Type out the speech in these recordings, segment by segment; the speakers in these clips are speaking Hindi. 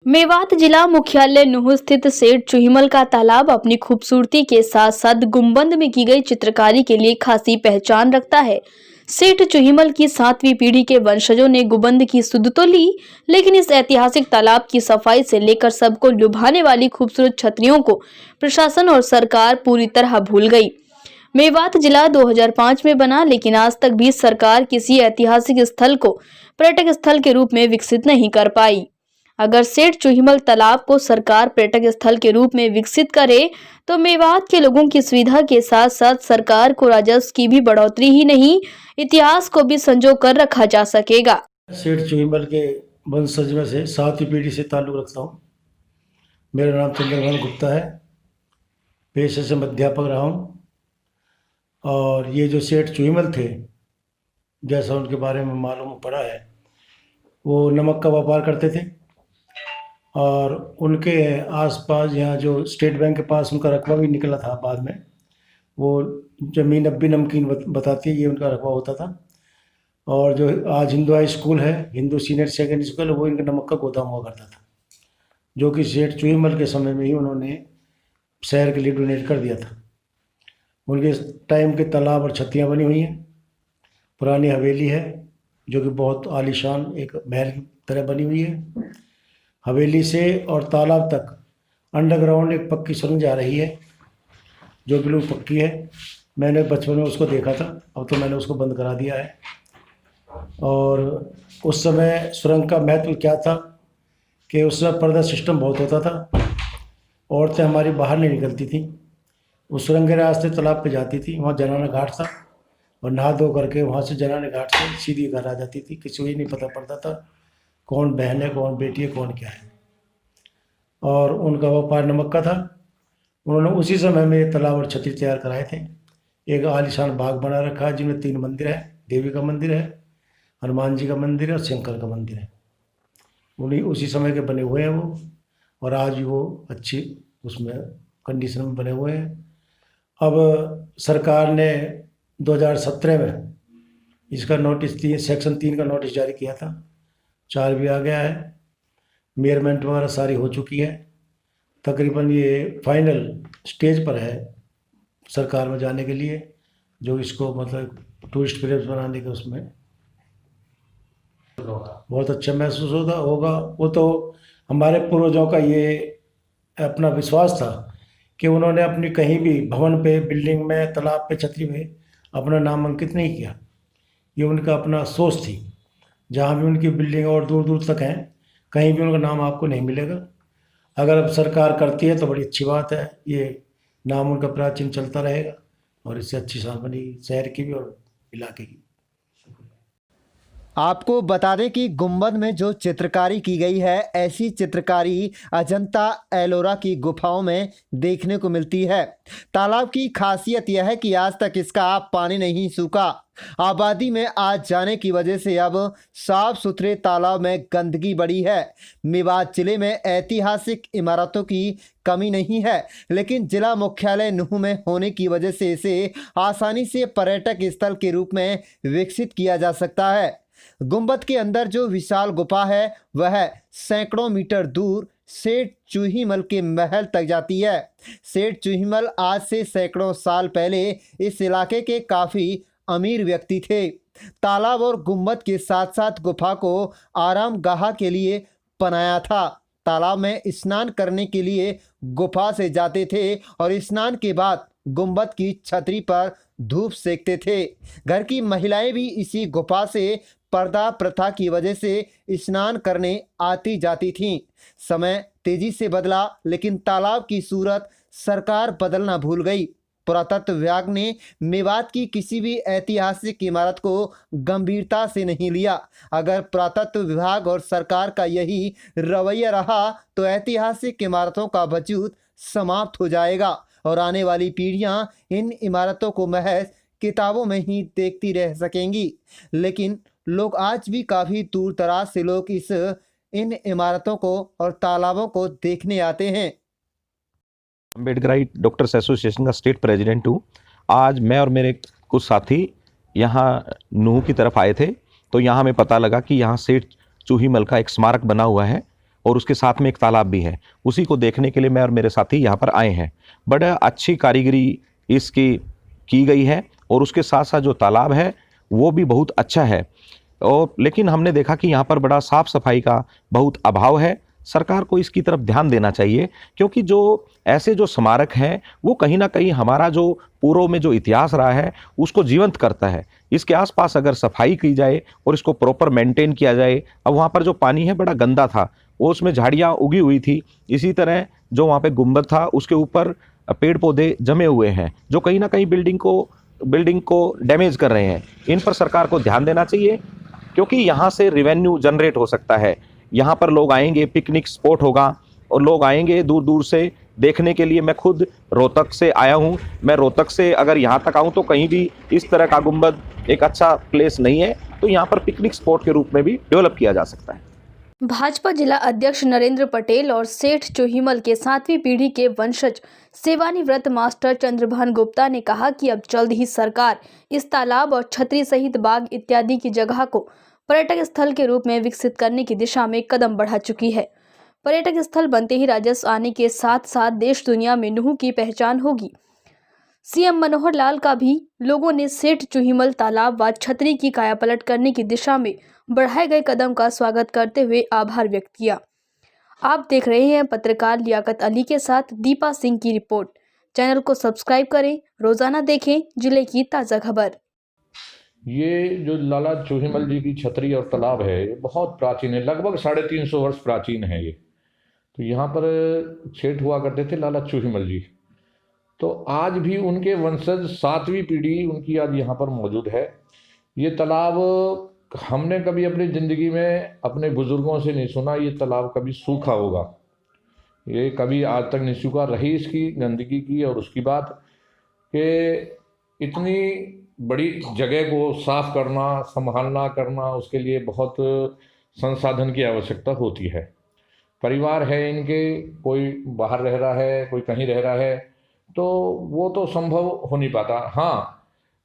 मेवात जिला मुख्यालय नुह स्थित सेठ चुहिमल का तालाब अपनी खूबसूरती के साथ साथ गुंबद में की गई चित्रकारी के लिए खासी पहचान रखता है। सेठ चुहिमल की 7वीं पीढ़ी के वंशजों ने गुंबद की सुध तो ली, लेकिन इस ऐतिहासिक तालाब की सफाई से लेकर सबको लुभाने वाली खूबसूरत छतरियों को प्रशासन और सरकार पूरी तरह भूल गई। मेवात जिला 2005 में बना, लेकिन आज तक भी सरकार किसी ऐतिहासिक स्थल को पर्यटक स्थल के रूप में विकसित नहीं कर पाई। अगर सेठ चुहिमल तालाब को सरकार पर्यटक स्थल के रूप में विकसित करे तो मेवात के लोगों की सुविधा के साथ साथ सरकार को राजस्व की भी बढ़ोतरी ही नहीं, इतिहास को भी संजो कर रखा जा सकेगा। सेठ चुहिमल के वंशज में से 7वीं पीढ़ी से ताल्लुक़ रखता हूँ। मेरा नाम चंद्रभान गुप्ता है। पेशे से मैं अध्यापक रहा हूँ। और ये जो सेठ चुहिमल थे, जैसा उनके बारे में मालूम पड़ा है, वो नमक का व्यापार करते थे और उनके आसपास यहाँ जो स्टेट बैंक के पास उनका रकबा भी निकला था बाद में, वो ज़मीन अब भी नमकीन बताती है, ये उनका रकबा होता था। और जो आज हिंदू हाई स्कूल है, हिंदू सीनियर सेकेंडरी स्कूल, वो इनका नमक का गोदाम हुआ करता था, जो कि सेठ चुहिमल के समय में ही उन्होंने शहर के लिए डोनेट कर दिया था। उनके टाइम के तालाब और छत्तियाँ बनी हुई हैं। पुरानी हवेली है जो कि बहुत आलीशान एक महल की तरह बनी हुई है। हवेली से और तालाब तक अंडरग्राउंड एक पक्की सुरंग जा रही है जो बिल्कुल पक्की है। मैंने बचपन में उसको देखा था, अब तो मैंने उसको बंद करा दिया है। और उस समय सुरंग का महत्व क्या था कि उस समय पर्दा सिस्टम बहुत होता था। औरतें हमारी बाहर नहीं निकलती थी, उस सुरंग के रास्ते तालाब पे जाती थी। वहाँ जनाना घाट था और नहा धो करके वहाँ से जनाने घाट से सीधी घर आ जाती थी। किसी को ये नहीं पता पड़ता था कौन बहन है, कौन बेटी है, कौन क्या है। और उनका व्यापार नमक का था। उन्होंने उसी समय में तालाब और छतरी तैयार कराए थे। एक आलीशान बाग बना रखा है जिनमें 3 मंदिर है। देवी का मंदिर है, हनुमान जी का मंदिर है और शंकर का मंदिर है। उन्हीं उसी समय के बने हुए हैं वो, और आज भी वो अच्छी उसमें कंडीशन में बने हुए हैं। अब सरकार ने 2017 में इसका नोटिस सेक्शन 3 का नोटिस जारी किया था। 4 भी आ गया है। मेयरमेंट वगैरह सारी हो चुकी है। तकरीबन ये फाइनल स्टेज पर है सरकार में जाने के लिए, जो इसको मतलब टूरिस्ट प्लेस बनाने के उसमें बहुत अच्छा महसूस होगा। वो तो हमारे पूर्वजों का ये अपना विश्वास था कि उन्होंने अपनी कहीं भी भवन पे, बिल्डिंग में, तालाब पे, छतरी में अपना नाम अंकित नहीं किया। ये उनका अपना सोच थी। जहाँ भी उनकी बिल्डिंग और दूर दूर तक हैं, कहीं भी उनका नाम आपको नहीं मिलेगा। अगर अब सरकार करती है तो बड़ी अच्छी बात है। ये नाम उनका प्राचीन चलता रहेगा और इससे अच्छी शान बनी शहर की भी और इलाके की। आपको बता दें कि गुंबद में जो चित्रकारी की गई है, ऐसी चित्रकारी अजंता एलोरा की गुफाओं में देखने को मिलती है। तालाब की खासियत यह है कि आज तक इसका पानी नहीं सूखा। आबादी में आज जाने की वजह से अब साफ सुथरे तालाब में गंदगी बढ़ी है। मेवात जिले में ऐतिहासिक इमारतों की कमी नहीं है, लेकिन जिला मुख्यालय नुह में होने की वजह से इसे आसानी से पर्यटक स्थल के रूप में विकसित किया जा सकता है। गुंबद के अंदर जो विशाल गुफा है वह सैकड़ों मीटर दूर सेठ चुहिमल के महल तक जाती है। सेठ चुहिमल आज से सैकड़ों साल पहले इस इलाके के काफ़ी अमीर व्यक्ति थे। तालाब और गुंबद के साथ साथ गुफा को आरामगाह के लिए बनाया था। तालाब में स्नान करने के लिए गुफा से जाते थे और स्नान के बाद गुंबद की छतरी पर धूप सेकते थे। घर की महिलाएं भी इसी गुफा से पर्दा प्रथा की वजह से स्नान करने आती जाती थीं। समय तेजी से बदला, लेकिन तालाब की सूरत सरकार बदलना भूल गई। पुरातत्व विभाग ने मेवात की किसी भी ऐतिहासिक इमारत को गंभीरता से नहीं लिया। अगर पुरातत्व विभाग और सरकार का यही रवैया रहा तो ऐतिहासिक इमारतों का वजूद समाप्त हो जाएगा और आने वाली पीढ़ियां इन इमारतों को महज किताबों में ही देखती रह सकेंगी। लेकिन लोग आज भी काफ़ी दूर दराज से लोग इन इमारतों को और तालाबों को देखने आते हैं। अम्बेडकराइट डॉक्टर्स एसोसिएशन का स्टेट प्रेसिडेंट हूँ। आज मैं और मेरे कुछ साथी यहाँ नूह की तरफ आए थे, तो यहाँ हमें पता लगा कि यहाँ सेठ चुहिमल का एक स्मारक बना हुआ है और उसके साथ में एक तालाब भी है। उसी को देखने के लिए मैं और मेरे साथी यहाँ पर आए हैं। बड़ा अच्छी कारीगरी इसकी की गई है और उसके साथ साथ जो तालाब है वो भी बहुत अच्छा है। और लेकिन हमने देखा कि यहाँ पर बड़ा साफ सफाई का बहुत अभाव है। सरकार को इसकी तरफ ध्यान देना चाहिए, क्योंकि जो ऐसे जो स्मारक हैं वो कहीं ना कहीं हमारा जो पूर्व में जो इतिहास रहा है उसको जीवंत करता है। इसके आसपास अगर सफाई की जाए और इसको प्रॉपर मेंटेन किया जाए। अब वहाँ पर जो पानी है बड़ा गंदा था, वो उसमें झाड़ियाँ उगी हुई थी। इसी तरह जो वहाँ पे गुंबद था उसके ऊपर पेड़ पौधे जमे हुए हैं जो कहीं ना कहीं बिल्डिंग को डैमेज कर रहे हैं। इन पर सरकार को ध्यान देना चाहिए, क्योंकि यहाँ से रिवेन्यू जनरेट हो सकता है। यहाँ पर लोग आएंगे, पिकनिक स्पॉट होगा और लोग आएंगे दूर दूर से देखने के लिए। मैं खुद रोहतक से आया हूँ। मैं रोहतक से अगर यहाँ तक आऊँ तो कहीं भी इस तरह का गुंबद एक अच्छा प्लेस नहीं है, तो यहाँ पर पिकनिक स्पॉट के रूप में भी डेवलप किया जा सकता है। भाजपा जिला अध्यक्ष नरेंद्र पटेल और सेठ चोहिमल के 7वीं पीढ़ी के वंशज सेवानिवृत्त मास्टर चंद्रभान गुप्ता ने कहा कि अब जल्द ही सरकार इस तालाब और छतरी सहित बाग इत्यादि की जगह को पर्यटक स्थल के रूप में विकसित करने की दिशा में कदम बढ़ा चुकी है। पर्यटक स्थल बनते ही राजस्व आने के साथ साथ देश दुनिया में नुहू की पहचान होगी। सीएम मनोहर लाल का भी लोगों ने सेठ चोहिमल तालाब व छतरी की कायापलट करने की दिशा में बढ़ाए गए कदम का स्वागत करते हुए आभार व्यक्त किया। आप देख रहे हैं पत्रकार लियाकत अली के साथ दीपा सिंह की रिपोर्ट। चैनल को सब्सक्राइब करें, रोजाना देखें जिले की ताज़ा खबर। ये जो लाला चोहिमल जी की छतरी और तालाब है ये बहुत प्राचीन है, लगभग 350 वर्ष प्राचीन है ये। तो यहाँ पर सेठ हुआ करते थे लाला चोहिमल जी। तो आज भी उनके वंशज 7वीं पीढ़ी उनकी आज यहाँ पर मौजूद है। ये तालाब हमने कभी अपनी ज़िंदगी में अपने बुज़ुर्गों से नहीं सुना ये तालाब कभी सूखा होगा। ये कभी आज तक नहीं सूखा। रही इसकी गंदगी की और उसकी बात कि इतनी बड़ी जगह को साफ करना, संभालना करना, उसके लिए बहुत संसाधन की आवश्यकता होती है। परिवार है इनके, कोई बाहर रह रहा है, कोई कहीं रह रहा है, तो वो तो संभव हो नहीं पाता। हाँ,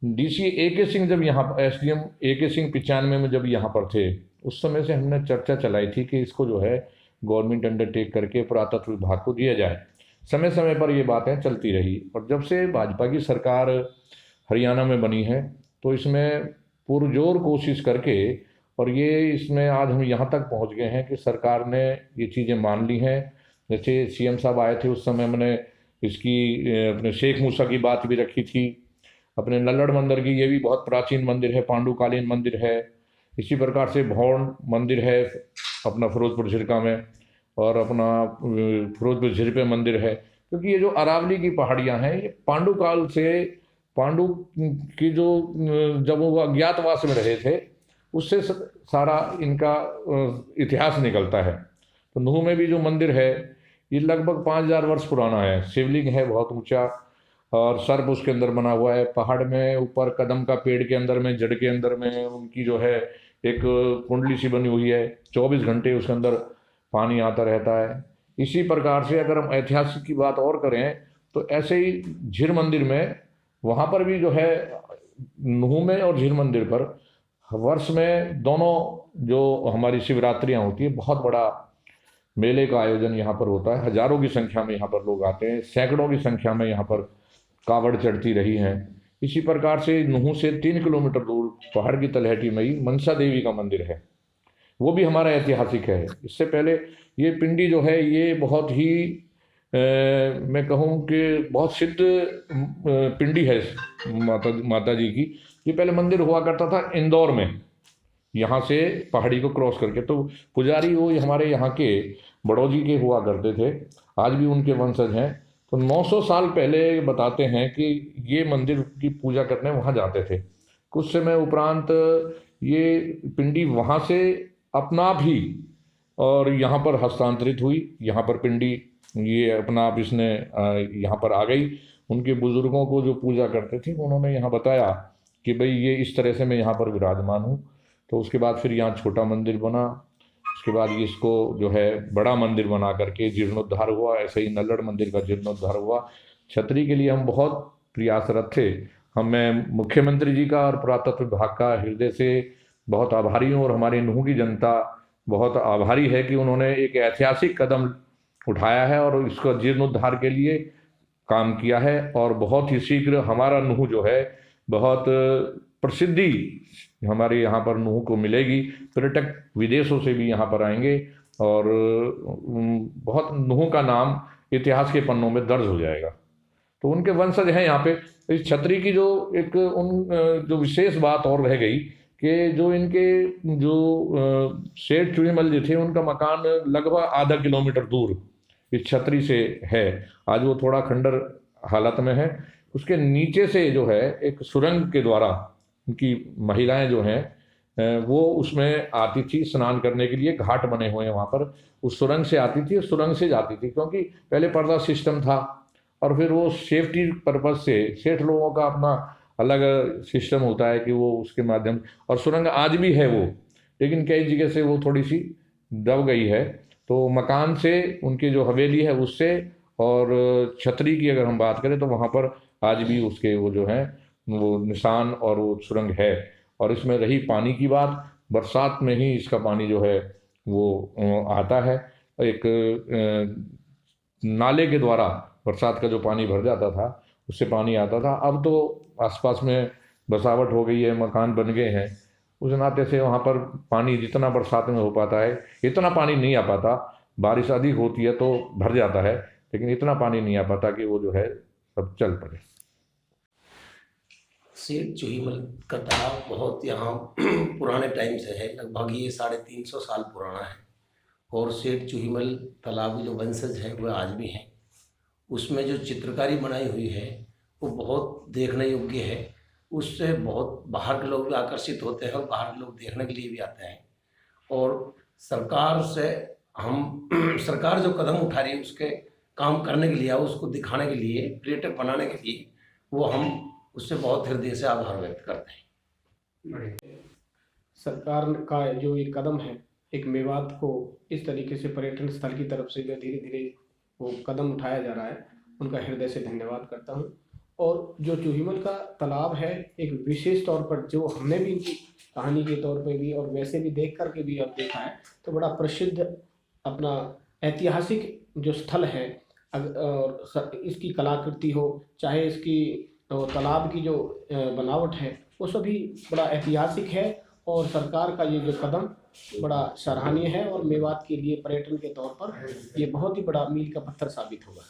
डीसी ए.के. सिंह जब यहाँ एसडीएम ए.के. सिंह 95 में जब यहाँ पर थे, उस समय से हमने चर्चा चलाई थी कि इसको जो है गवर्नमेंट अंडरटेक करके पुरातत्व विभाग को दिया जाए। समय समय पर ये बातें चलती रही और जब से भाजपा की सरकार हरियाणा में बनी है तो इसमें पुरजोर कोशिश करके और ये इसमें आज हम यहाँ तक पहुँच गए हैं कि सरकार ने ये चीज़ें मान ली हैं। जैसे सीएम साहब आए थे उस समय हमने इसकी अपने शेख मूसा की बात भी रखी थी। अपने नल्लड़ मंदिर की, ये भी बहुत प्राचीन मंदिर है, पांडुकालीन मंदिर है। इसी प्रकार से भौण मंदिर है अपना फिरोजपुर झिरका में, और अपना फिरोजपुर झिरपे मंदिर है। क्योंकि ये जो अरावली की पहाड़ियाँ हैं ये पांडुकाल से, पांडु की जो जब वो अज्ञातवास में रहे थे उससे सारा इनका इतिहास निकलता है। तो नूह में भी जो मंदिर है ये लगभग 5000 वर्ष पुराना है। शिवलिंग है बहुत ऊंचा और सर्प उसके अंदर बना हुआ है। पहाड़ में ऊपर कदम का पेड़ के अंदर में, जड़ के अंदर में उनकी जो है एक कुंडली सी बनी हुई है। 24 घंटे उसके अंदर पानी आता रहता है। इसी प्रकार से अगर हम ऐतिहासिक की बात और करें तो ऐसे ही झीर मंदिर में, वहाँ पर भी जो है नूह में और झीर मंदिर पर वर्ष में दोनों जो हमारी शिवरात्रियाँ होती है, बहुत बड़ा मेले का आयोजन यहाँ पर होता है। हजारों की संख्या में यहाँ पर लोग आते हैं, सैकड़ों की संख्या में यहाँ पर कावड़ चढ़ती रही हैं। इसी प्रकार से नूह से 3 किलोमीटर दूर पहाड़ की तलहटी में ही मनसा देवी का मंदिर है, वो भी हमारा ऐतिहासिक है। इससे पहले ये पिंडी जो है ये बहुत ही मैं कहूँ कि बहुत सिद्ध पिंडी है माता जी की। ये पहले मंदिर हुआ करता था इंदौर में, यहाँ से पहाड़ी को क्रॉस करके। तो पुजारी वो हमारे यहाँ के बड़ौजी के हुआ करते थे, आज भी उनके वंशज हैं। तो 900 साल पहले बताते हैं कि ये मंदिर की पूजा करने वहाँ जाते थे। कुछ समय उपरांत ये पिंडी वहाँ से अपना आप ही और यहाँ पर हस्तांतरित हुई। यहाँ पर पिंडी ये अपना आप इसने यहाँ पर आ गई। उनके बुजुर्गों को जो पूजा करते थे उन्होंने यहाँ बताया कि भाई ये इस तरह से मैं यहाँ पर विराजमान हूँ। तो उसके बाद फिर यहाँ छोटा मंदिर बना, उसके बाद इसको जो है बड़ा मंदिर बना करके जीर्णोद्धार हुआ। ऐसे ही नल्लड़ मंदिर का जीर्णोद्धार हुआ। छतरी के लिए हम बहुत प्रयासरत थे। मैं मुख्यमंत्री जी का और पुरातत्व विभाग का हृदय से बहुत आभारी हूँ और हमारी नूह की जनता बहुत आभारी है कि उन्होंने एक ऐतिहासिक कदम उठाया है और इसको जीर्णोद्धार के लिए काम किया है। और बहुत ही शीघ्र हमारा नूह जो है बहुत प्रसिद्धि हमारे यहाँ पर नूह को मिलेगी। पर्यटक विदेशों से भी यहाँ पर आएंगे और बहुत नूह का नाम इतिहास के पन्नों में दर्ज हो जाएगा। तो उनके वंशज हैं यहाँ पे। इस छतरी की जो एक जो विशेष बात और रह गई कि जो इनके जो सेठ चूहीमल जी थे, उनका मकान लगभग आधा किलोमीटर दूर इस छतरी से है। आज वो थोड़ा खंडर हालत में है। उसके नीचे से जो है एक सुरंग के द्वारा उनकी महिलाएं जो हैं वो उसमें आती थी स्नान करने के लिए। घाट बने हुए हैं वहाँ पर, उस सुरंग से आती थी, सुरंग से जाती थी, क्योंकि पहले पर्दा सिस्टम था और फिर वो सेफ्टी पर्पज से सेठ लोगों का अपना अलग सिस्टम होता है कि वो उसके माध्यम, और सुरंग आज भी है वो, लेकिन कई जगह से वो थोड़ी सी दब गई है। तो मकान से उनकी जो हवेली है उससे और छतरी की अगर हम बात करें तो वहाँ पर आज भी उसके वो जो हैं वो निशान और वो सुरंग है। और इसमें रही पानी की बात, बरसात में ही इसका पानी जो है वो आता है। एक नाले के द्वारा बरसात का जो पानी भर जाता था उससे पानी आता था। अब तो आसपास में बसावट हो गई है, मकान बन गए हैं, उस नाते से वहाँ पर पानी जितना बरसात में हो पाता है इतना पानी नहीं आ पाता। बारिश अधिक होती है तो भर जाता है, लेकिन इतना पानी नहीं आ पाता कि वो जो है सब चल पड़े। सेठ चूहीमल का तालाब बहुत यहाँ पुराने टाइम से है, लगभग ये 350 साल पुराना है। और सेठ चूहीमल तालाब के जो वंशज है वह आज भी हैं। उसमें जो चित्रकारी बनाई हुई है वो बहुत देखने योग्य है। उससे बहुत बाहर के लोग भी आकर्षित होते हैं और बाहर के लोग देखने के लिए भी आते हैं। और सरकार से हम सरकार जो कदम उठा रही है उसके काम करने के लिए, उसको दिखाने के लिए, पर्यटक बनाने के लिए, वो हम उससे बहुत हृदय से आभार व्यक्त करते हैं। सरकार का जो ये कदम है, एक मेवात को इस तरीके से पर्यटन स्थल की तरफ से जो धीरे धीरे वो कदम उठाया जा रहा है, उनका हृदय से धन्यवाद करता हूँ। और जो चूहीमल का तालाब है, एक विशेष तौर पर जो हमने भी इनकी कहानी के तौर पे भी और वैसे भी देख करके भी अब देखा है, तो बड़ा प्रसिद्ध अपना ऐतिहासिक जो स्थल है। और इसकी कलाकृति हो, चाहे इसकी तालाब की जो बनावट है, वो सभी बड़ा ऐतिहासिक है। और सरकार का ये जो कदम बड़ा सराहनीय है और मेवात के लिए पर्यटन के तौर पर ये बहुत ही बड़ा मील का पत्थर साबित होगा।